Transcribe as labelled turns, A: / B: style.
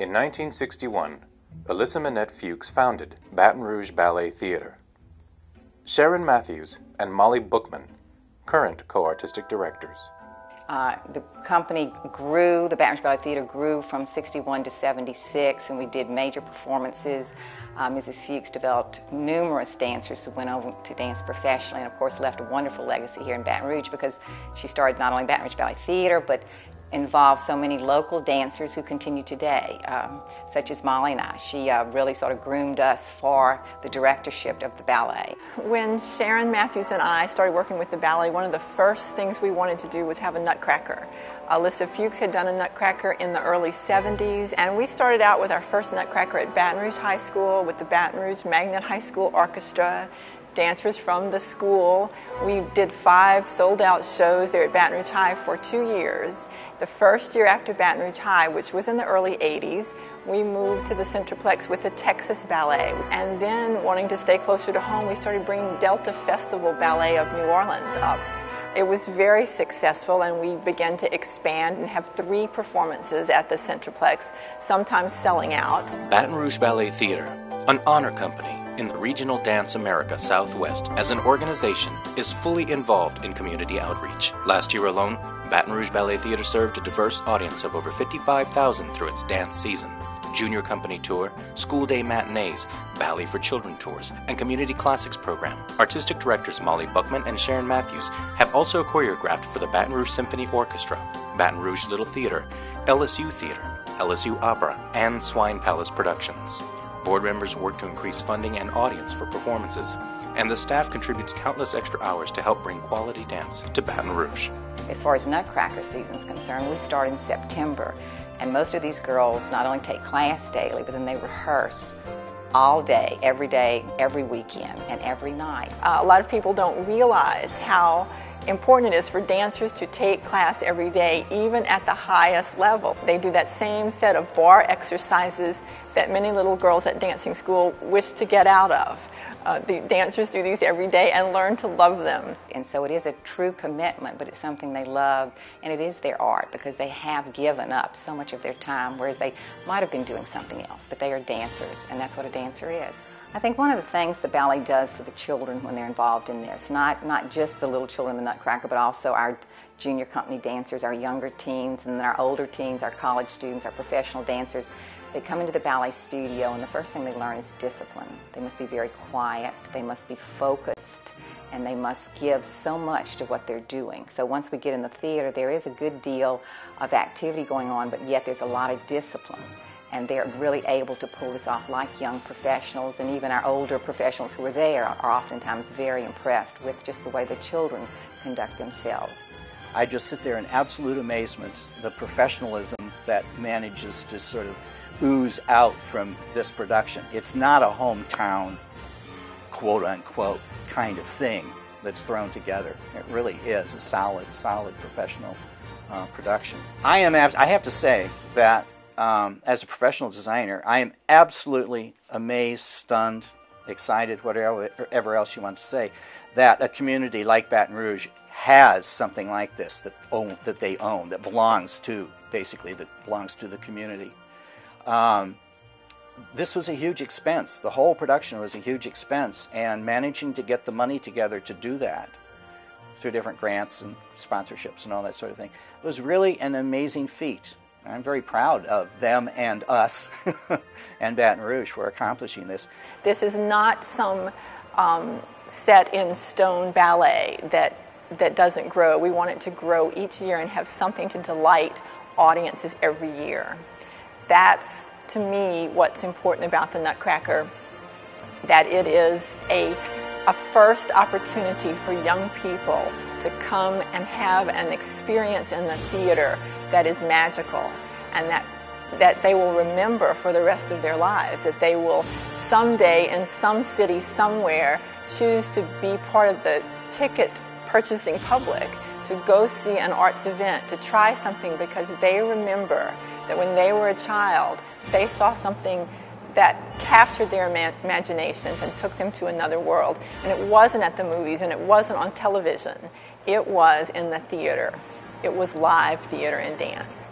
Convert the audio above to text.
A: In 1961, Alyssa Minette Fuchs founded Baton Rouge Ballet Theater. Sharon Mathews and Molly Buchmann, current co-artistic directors.
B: The company grew, the Baton Rouge Ballet Theater grew from 61 to 76, and we did major performances. Mrs. Fuchs developed numerous dancers who went over to dance professionally, and of course left a wonderful legacy here in Baton Rouge, because she started not only Baton Rouge Ballet Theater, but involved so many local dancers who continue today, such as Molly and I. She really sort of groomed us for the directorship of the ballet.
C: When Sharon Mathews and I started working with the ballet, one of the first things we wanted to do was have a Nutcracker. Alyssa Fuchs had done a Nutcracker in the early 70s, and we started out with our first Nutcracker at Baton Rouge High School with the Baton Rouge Magnet High School Orchestra, dancers from the school. We did 5 sold-out shows there at Baton Rouge High for 2 years. The first year after Baton Rouge High, which was in the early 80s, we moved to the Centreplex with the Texas Ballet. And then, wanting to stay closer to home, we started bringing Delta Festival Ballet of New Orleans up. It was very successful, and we began to expand and have 3 performances at the Centreplex, sometimes selling out.
D: Baton Rouge Ballet Theater, an honor company in the Regional Dance America Southwest, as an organization, is fully involved in community outreach. Last year alone, Baton Rouge Ballet Theater served a diverse audience of over 55,000 through its dance season, junior company tour, school day matinees, ballet for children tours, and community classics program. Artistic directors Molly Buchmann and Sharon Mathews have also choreographed for the Baton Rouge Symphony Orchestra, Baton Rouge Little Theater, LSU Theater, LSU Opera, and Swine Palace Productions. Board members work to increase funding and audience for performances, and the staff contributes countless extra hours to help bring quality dance to Baton Rouge.
B: As far as Nutcracker season is concerned, we start in September, and most of these girls not only take class daily, but then they rehearse all day, every weekend, and every night.
C: A lot of people don't realize how important it is for dancers to take class every day, even at the highest level. They do that same set of bar exercises that many little girls at dancing school wish to get out of. The dancers do these every day and learn to love them.
B: And so it is a true commitment, but it's something they love, and it is their art, because they have given up so much of their time, whereas they might have been doing something else, but they are dancers, and that's what a dancer is. I think one of the things the ballet does for the children when they're involved in this, not just the little children in the Nutcracker, but also our junior company dancers, our younger teens, and then our older teens, our college students, our professional dancers, they come into the ballet studio, and the first thing they learn is discipline. They must be very quiet, they must be focused, and they must give so much to what they're doing. So once we get in the theater, there is a good deal of activity going on, but yet there's a lot of discipline. And they're really able to pull this off like young professionals, and even our older professionals who are there are oftentimes very impressed with just the way the children conduct themselves.
E: I just sit there in absolute amazement, the professionalism that manages to sort of ooze out from this production. It's not a hometown, quote-unquote, kind of thing that's thrown together. It really is a solid professional production. I have to say that as a professional designer, I am absolutely amazed, stunned, excited, whatever else you want to say, that a community like Baton Rouge has something like this that belongs to the community. This was a huge expense. The whole production was a huge expense, and managing to get the money together to do that through different grants and sponsorships and all that sort of thing was really an amazing feat. I'm very proud of them and us and Baton Rouge for accomplishing this.
C: This is not some set-in-stone ballet that doesn't grow. We want it to grow each year and have something to delight audiences every year. That's, to me, what's important about the Nutcracker, that it is a first opportunity for young people to come and have an experience in the theater that is magical, and that they will remember for the rest of their lives, that they will someday in some city somewhere choose to be part of the ticket purchasing public, to go see an arts event, to try something because they remember that when they were a child, they saw something that captured their imaginations and took them to another world. And it wasn't at the movies, and it wasn't on television. It was in the theater. It was live theater and dance.